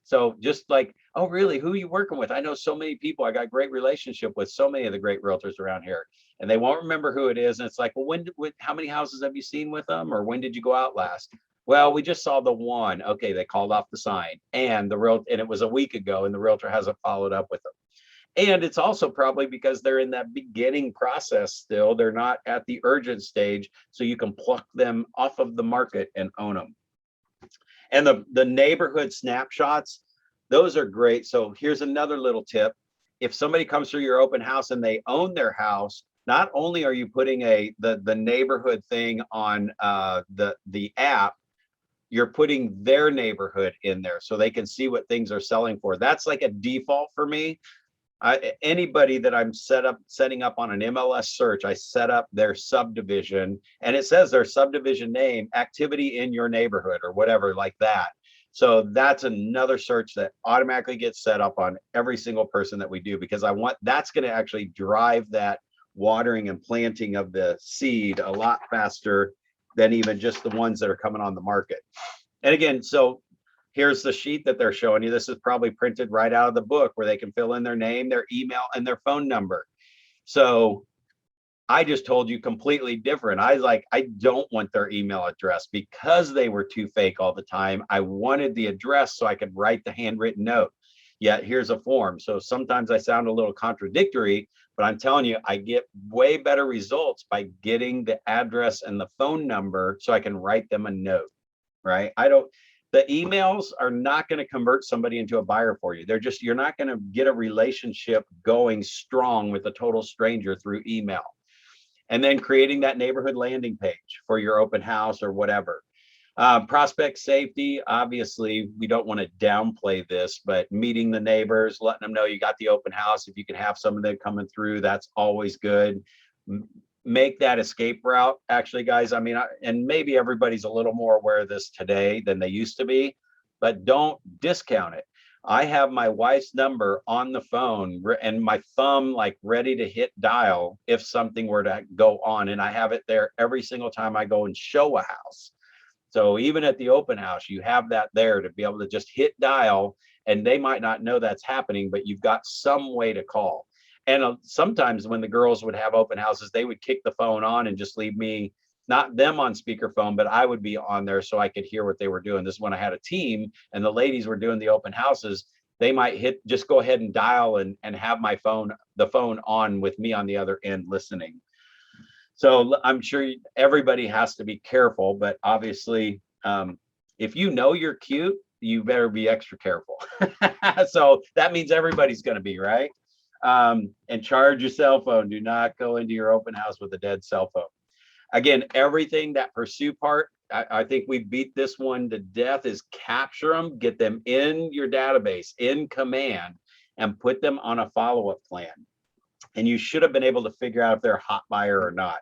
So just like, oh, really? Who are you working with? I know so many people. I got great relationship with so many of the great realtors around here, and they won't remember who it is. And it's like, well, how many houses have you seen with them? Or when did you go out last? Well, we just saw the one. Okay, they called off the sign, and it was a week ago, and the realtor hasn't followed up with them. And it's also probably because they're in that beginning process still. They're not at the urgent stage, so you can pluck them off of the market and own them. And the neighborhood snapshots, those are great. So here's another little tip. If somebody comes through your open house and they own their house, not only are you putting the neighborhood thing on the app, you're putting their neighborhood in there so they can see what things are selling for. That's like a default for me. Anybody that I'm setting up on an MLS search, I set up their subdivision, and it says their subdivision name, activity in your neighborhood, or whatever like that. So that's another search that automatically gets set up on every single person that we do, because that's going to actually drive that watering and planting of the seed a lot faster than even just the ones that are coming on the market. And again, so here's the sheet that they're showing you. This is probably printed right out of the book, where they can fill in their name, their email, and their phone number. So I just told you completely different. I don't want their email address because they were too fake all the time. I wanted the address so I could write the handwritten note. Yet here's a form. So sometimes I sound a little contradictory, but I'm telling you, I get way better results by getting the address and the phone number so I can write them a note, right? The emails are not going to convert somebody into a buyer for you. You're not going to get a relationship going strong with a total stranger through email. And then creating that neighborhood landing page for your open house or whatever. Prospect safety, obviously, we don't want to downplay this, but meeting the neighbors, letting them know you got the open house. If you can have some of them coming through, that's always good. Make that escape route, actually, guys. I mean, and maybe everybody's a little more aware of this today than they used to be, but don't discount it. I have my wife's number on the phone and my thumb like ready to hit dial if something were to go on. And I have it there every single time I go and show a house. So even at the open house, you have that there to be able to just hit dial, and they might not know that's happening, but you've got some way to call. And sometimes when the girls would have open houses, they would kick the phone on and just leave me, not them on speakerphone, but I would be on there so I could hear what they were doing. This is when I had a team and the ladies were doing the open houses. They might just go ahead and dial and have the phone on with me on the other end listening. So I'm sure everybody has to be careful, but obviously, if you know you're cute, you better be extra careful. So that means everybody's going to be, right? And charge your cell phone. Do not go into your open house with a dead cell phone. Again, everything, that pursue part, I think we beat this one to death, is capture them, get them in your database, in command, and put them on a follow-up plan. And you should have been able to figure out if they're a hot buyer or not.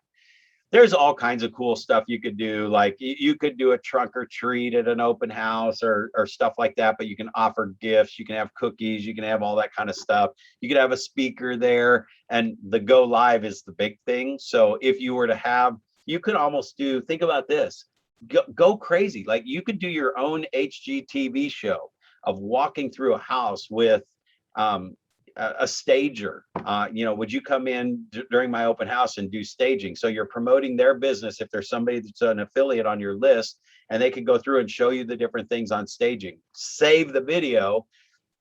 There's all kinds of cool stuff you could do. Like you could do a trunk or treat at an open house or stuff like that, but you can offer gifts, you can have cookies, you can have all that kind of stuff. You could have a speaker there, and the go live is the big thing. So if you were to have, you could almost do, think about this, go crazy. Like you could do your own HGTV show of walking through a house with a stager. Would you come in during my open house and do staging? So you're promoting their business if there's somebody that's an affiliate on your list, and they could go through and show you the different things on staging. Save the video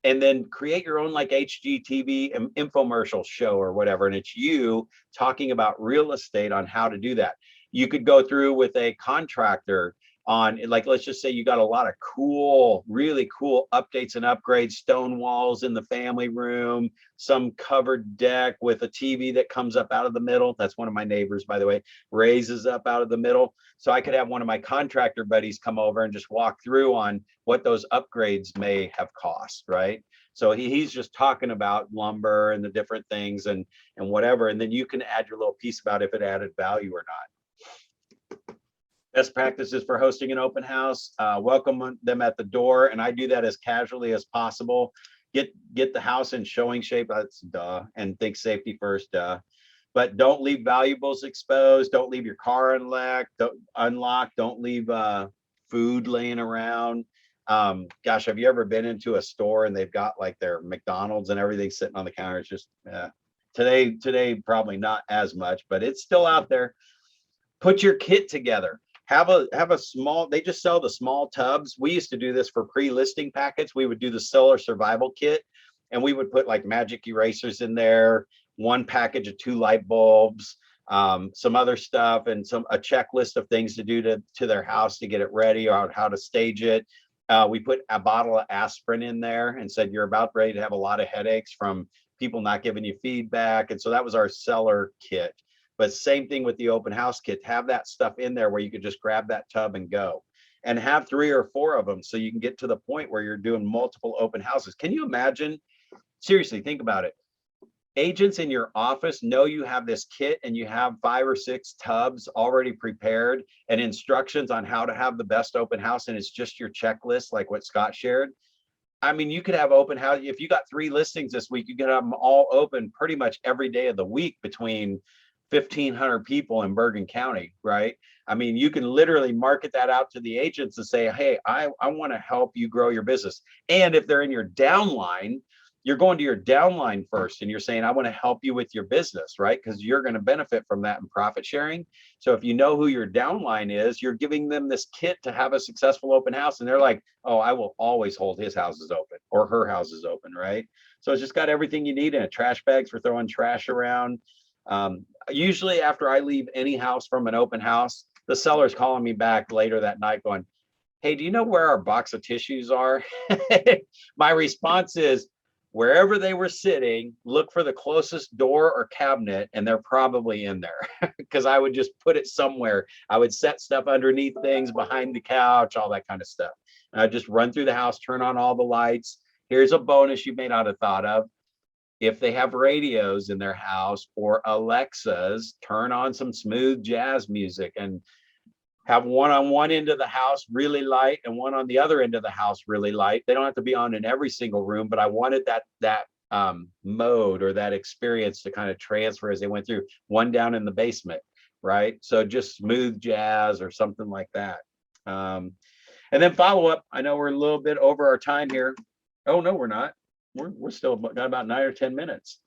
and then create your own like HGTV infomercial show or whatever. And it's you talking about real estate on how to do that. You could go through with a contractor on, like, let's just say you got a lot of cool, really cool updates and upgrades, stone walls in the family room, some covered deck with a TV that comes up out of the middle. That's one of my neighbors, by the way, raises up out of the middle. So I could have one of my contractor buddies come over and just walk through on what those upgrades may have cost, right? So he's just talking about lumber and the different things and whatever. And then you can add your little piece about if it added value or not. Best practices for hosting an open house, welcome them at the door. And I do that as casually as possible. Get the house in showing shape, that's duh, and think safety first, duh. But don't leave valuables exposed. Don't leave your car unlocked. Don't leave food laying around. Gosh, have you ever been into a store and they've got like their McDonald's and everything sitting on the counter? It's just, today, probably not as much, but it's still out there. Put your kit together. Have a small, they just sell the small tubs. We used to do this for pre-listing packets. We would do the seller survival kit, and we would put like magic erasers in there, one package of 2 light bulbs, some other stuff, and a checklist of things to do to their house to get it ready, or how to stage it. We put a bottle of aspirin in there and said, you're about ready to have a lot of headaches from people not giving you feedback. And so that was our seller kit. But same thing with the open house kit, have that stuff in there where you could just grab that tub and go, and have 3 or 4 of them so you can get to the point where you're doing multiple open houses. Can you imagine? Seriously, think about it. Agents in your office know you have this kit and you have 5 or 6 tubs already prepared and instructions on how to have the best open house, and it's just your checklist like what Scott shared. I mean, you could have open house. If you got 3 listings this week, you could have them all open pretty much every day of the week between 1,500 people in Bergen County, right? I mean, you can literally market that out to the agents and say, hey, I want to help you grow your business. And if they're in your downline, you're going to your downline first and you're saying, I want to help you with your business, right? Because you're going to benefit from that in profit sharing. So if you know who your downline is, you're giving them this kit to have a successful open house. And they're like, oh, I will always hold his houses open or her houses open, right? So it's just got everything you need in it. Trash bags for throwing trash around. Usually after I leave any house from an open house, the seller's calling me back later that night going, hey, do you know where our box of tissues are? My response is, wherever they were sitting, look for the closest door or cabinet, and they're probably in there. Because I would just put it somewhere. I would set stuff underneath things, behind the couch, all that kind of stuff. And I'd just run through the house, turn on all the lights. Here's a bonus you may not have thought of. If they have radios in their house or Alexas, turn on some smooth jazz music and have one on one end of the house really light and one on the other end of the house really light. They don't have to be on in every single room, but I wanted that mode or that experience to kind of transfer as they went through. One down in the basement, right? So just smooth jazz or something like that. And then follow up. I know we're a little bit over our time here. Oh no, we're not. We're still got about 9 or 10 minutes.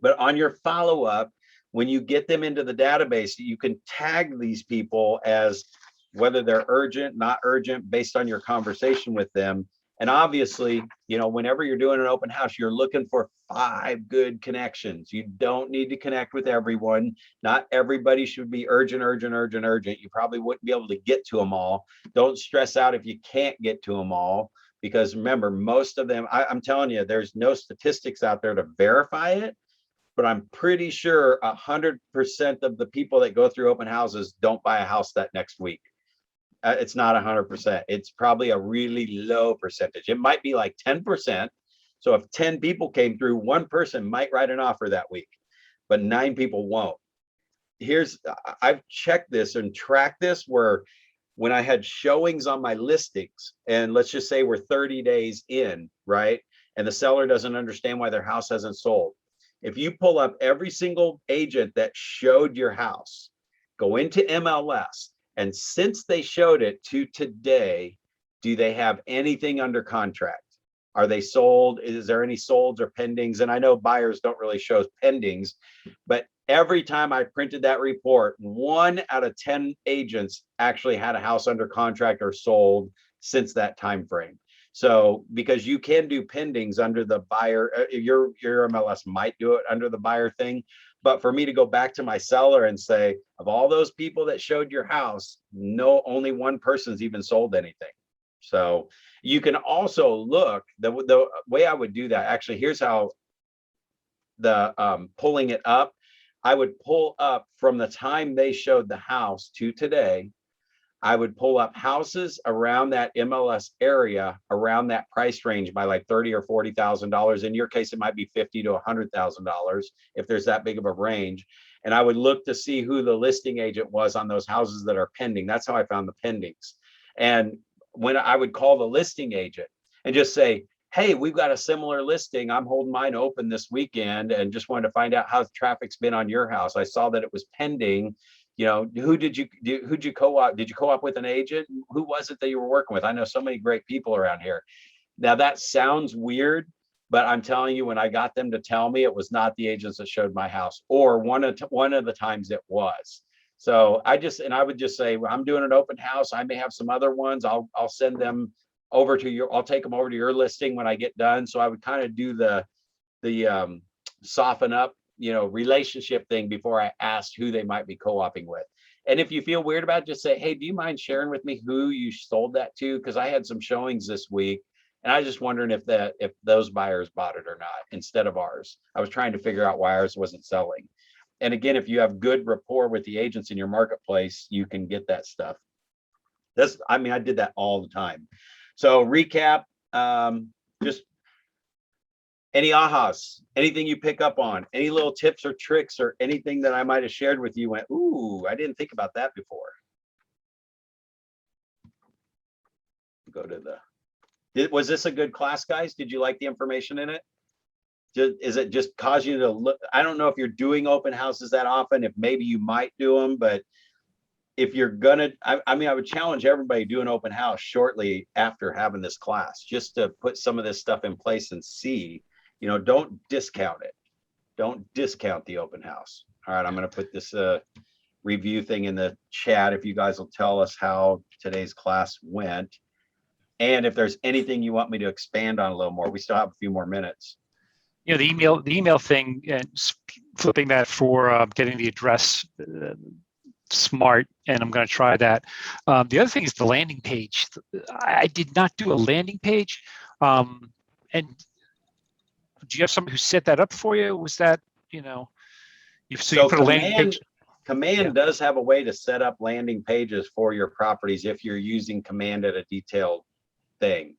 But on your follow up, when you get them into the database, you can tag these people as whether they're urgent, not urgent, based on your conversation with them. And obviously, you know, whenever you're doing an open house, you're looking for 5 good connections. You don't need to connect with everyone. Not everybody should be urgent, urgent, urgent, urgent. You probably wouldn't be able to get to them all. Don't stress out if you can't get to them all, because remember, most of them, I'm telling you, there's no statistics out there to verify it. But I'm pretty sure 100% of the people that go through open houses don't buy a house that next week. It's not 100%. It's probably a really low percentage. It might be like 10%. So if 10 people came through, one person might write an offer that week, but 9 people won't. I've checked this and tracked this where when I had showings on my listings, and let's just say we're 30 days in, right? And the seller doesn't understand why their house hasn't sold. If you pull up every single agent that showed your house, go into MLS, and since they showed it to today, do they have anything under contract? Are they sold? Is there any solds or pendings? And I know buyers don't really show pendings, but every time I printed that report, 1 out of 10 agents actually had a house under contract or sold since that time frame. So because you can do pendings under the buyer, your MLS might do it under the buyer thing. But for me to go back to my seller and say, of all those people that showed your house, no, only one person's even sold anything. So you can also look, the way I would do that, actually, here's how the pulling it up. I would pull up from the time they showed the house to today. I would pull up houses around that MLS area, around that price range by like $30,000 or $40,000. In your case, it might be $50,000 to $100,000 if there's that big of a range. And I would look to see who the listing agent was on those houses that are pending. That's how I found the pendings. And when I would call the listing agent and just say, hey, we've got a similar listing. I'm holding mine open this weekend and just wanted to find out how the traffic's been on your house. I saw that it was pending. You know, who'd you co-op? Did you co-op with an agent? Who was it that you were working with? I know so many great people around here. Now that sounds weird, but I'm telling you, when I got them to tell me, it was not the agents that showed my house, or one of the times it was. So I would just say, well, I'm doing an open house. I may have some other ones. I'll send them over to I'll take them over to your listing when I get done. So I would kind of do the soften up, you know, relationship thing before I asked who they might be co-oping with. And if you feel weird about it, just say, hey, do you mind sharing with me who you sold that to? Because I had some showings this week, and I was just wondering if those buyers bought it or not instead of ours. I was trying to figure out why ours wasn't selling. And again, if you have good rapport with the agents in your marketplace, you can get that stuff. I did that all the time. So recap, just any ahas, anything you pick up on, any little tips or tricks or anything that I might have shared with you went, ooh, I didn't think about that before. Go to was this a good class, guys? Did you like the information in it? Is it just cause you to look? I don't know if you're doing open houses that often, if maybe you might do them, but if you're gonna, I would challenge everybody to do an open house shortly after having this class, just to put some of this stuff in place and see. You know, don't discount it. Don't discount the open house. All right, I'm going to put this review thing in the chat if you guys will tell us how today's class went. And if there's anything you want me to expand on a little more, we still have a few more minutes. You know, the email thing and flipping that for getting the address smart, and I'm going to try that. The other thing is the landing page. I did not do a landing page, and do you have somebody who set that up for you? Was that, you know, you So put a landing page? Command Yeah. does have a way to set up landing pages for your properties if you're using Command at a detailed thing.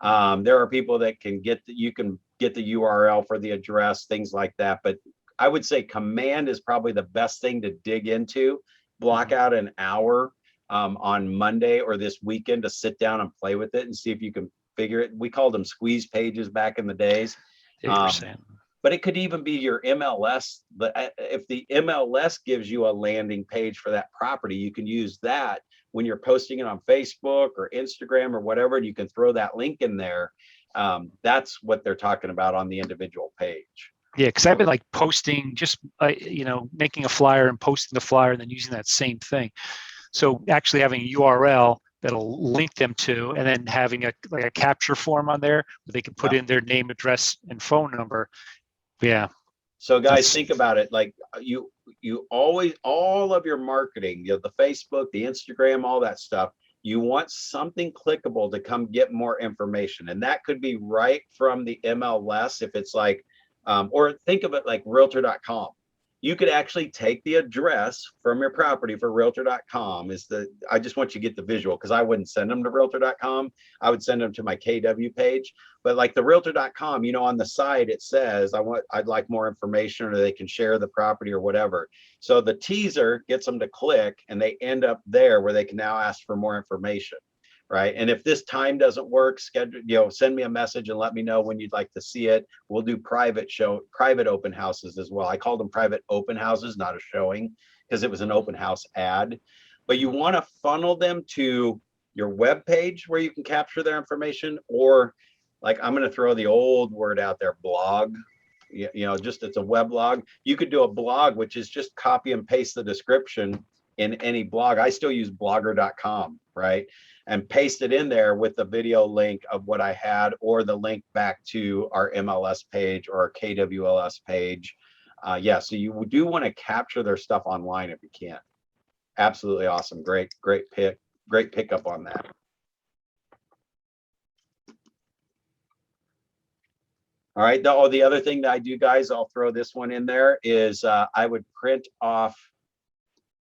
There are people that can you can get the URL for the address, things like that. But I would say Command is probably the best thing to dig into. Block out an hour on Monday or this weekend to sit down and play with it and see if you can figure it. We called them squeeze pages back in the days. Yeah, you were saying. But it could even be your MLS. But if the MLS gives you a landing page for that property, you can use that when you're posting it on Facebook or Instagram or whatever, and you can throw that link in there. That's what they're talking about on the individual page. Yeah, because I've been like posting, just you know, making a flyer and posting the flyer and then using that same thing. So actually having a URL that'll link them to, and then having a capture form on there where they can put in their name, address, and phone number. Yeah. So guys, think about it. Like you always, all of your marketing, you know, the Facebook, the Instagram, all that stuff, you want something clickable to come get more information. And that could be right from the MLS. If it's like, or think of it like realtor.com. You could actually take the address from your property for realtor.com. I just want you to get the visual, because I wouldn't send them to realtor.com. I would send them to my KW page. But like the realtor.com, you know, on the side, it says, I'd like more information, or they can share the property or whatever. So the teaser gets them to click and they end up there where they can now ask for more information. Right. And if this time doesn't work, send me a message and let me know when you'd like to see it. We'll do private open houses as well. I called them private open houses, not a showing, because it was an open house ad. But you want to funnel them to your web page where you can capture their information, or like, I'm going to throw the old word out there, blog. You know, just it's a web blog. You could do a blog, which is just copy and paste the description in any blog. I still use blogger.com, right? And paste it in there with the video link of what I had, or the link back to our MLS page or our KWLS page. So you do want to capture their stuff online if you can. Absolutely awesome. Great pickup on that. All right. The other thing that I do, guys, I'll throw this one in there, is I would print off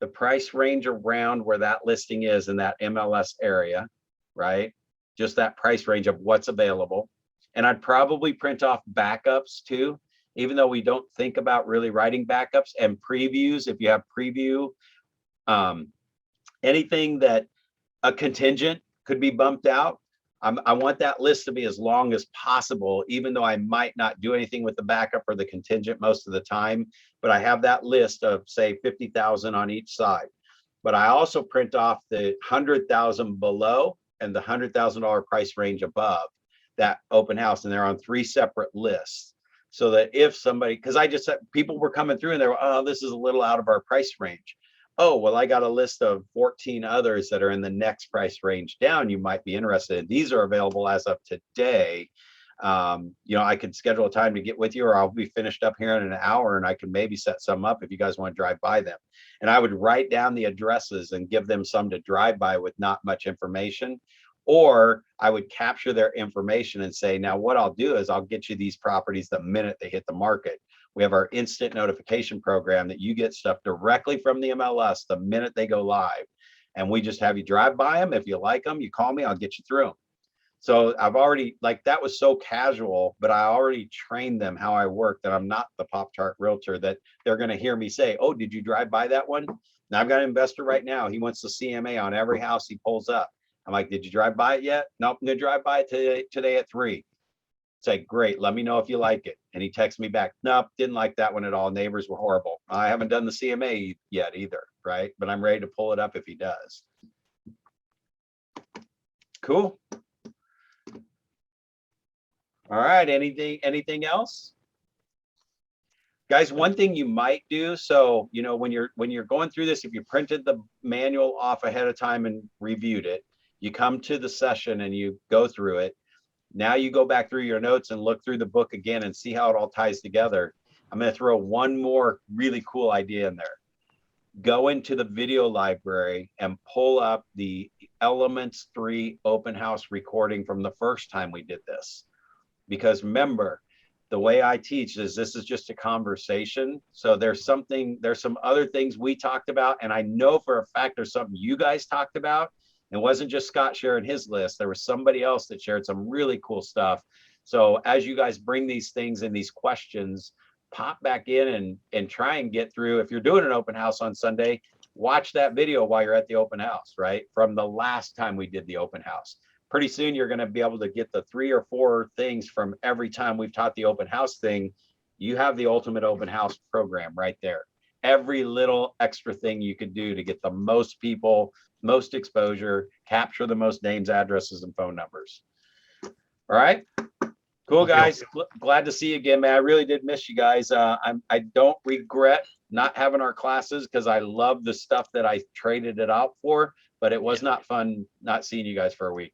the price range around where that listing is in that MLS area, right? Just that price range of what's available. And I'd probably print off backups too, even though we don't think about really writing backups, and previews. If you have preview, anything that a contingent could be bumped out. I want that list to be as long as possible, even though I might not do anything with the backup or the contingent most of the time. But I have that list of, say, 50,000 on each side. But I also print off the 100,000 below and the $100,000 price range above that open house, and they're on 3 separate lists. So that if somebody, because I just said people were coming through and they were, oh, this is a little out of our price range. Oh, well, I got a list of 14 others that are in the next price range down you might be interested in. These are available as of today. I could schedule a time to get with you, or I'll be finished up here in an hour, and I can maybe set some up if you guys want to drive by them. And I would write down the addresses and give them some to drive by with not much information. Or I would capture their information and say, now what I'll do is I'll get you these properties the minute they hit the market. We have our instant notification program that you get stuff directly from the MLS the minute they go live. And we just have you drive by them. If you like them, you call me, I'll get you through them. So I've already, like, that was so casual, but I already trained them how I work, that I'm not the Pop-Tart realtor that they're going to hear me say, oh, did you drive by that one? Now I've got an investor right now. He wants the CMA on every house he pulls up. I'm like, did you drive by it yet? Nope, I'm going to drive by it today at 3. Say, great, let me know if you like it. And he texts me back, nope, didn't like that one at all. Neighbors were horrible. I haven't done the CMA yet either, right? But I'm ready to pull it up if he does. Cool. All right, anything else? Guys, one thing you might do, so when you're going through this, if you printed the manual off ahead of time and reviewed it, you come to the session and you go through it. Now you go back through your notes and look through the book again and see how it all ties together. I'm going to throw one more really cool idea in there. Go into the video library and pull up the Elements 3 open house recording from the first time we did this. Because remember, the way I teach is this is just a conversation. So there's some other things we talked about. And I know for a fact there's something you guys talked about. It wasn't just Scott sharing his list. There was somebody else that shared some really cool stuff. So as you guys bring these things and these questions, pop back in and try and get through. If you're doing an open house on Sunday, watch that video while you're at the open house, right? From the last time we did the open house. Pretty soon you're going to be able to get the 3 or 4 things from every time we've taught the open house thing. You have the ultimate open house program right there. Every little extra thing you could do to get the most people, most exposure, capture the most names, addresses, and phone numbers. All right. Cool, guys. Glad to see you again, man. I really did miss you guys. I don't regret not having our classes because I love the stuff that I traded it out for, but it was not fun not seeing you guys for a week.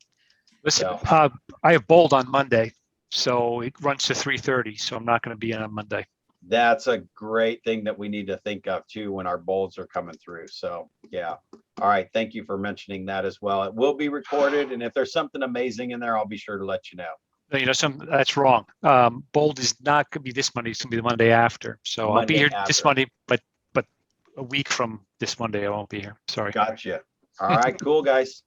Listen, So, I have Bold on Monday, so it runs to 3:30. So I'm not going to be in on Monday. that's a great thing that we need to think of too when our bolds are coming through. So yeah. All right. Thank you for mentioning that as well. It will be recorded. And if there's something amazing in there, I'll be sure to let you know. You know, that's wrong. Bold is not going to be this Monday. It's going to be the Monday after. So I'll be here this Monday, but a week from this Monday, I won't be here. Sorry. Gotcha. All right. Cool, guys.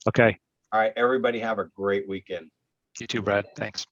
Okay. All right. Everybody have a great weekend. You too, Brad. Thanks.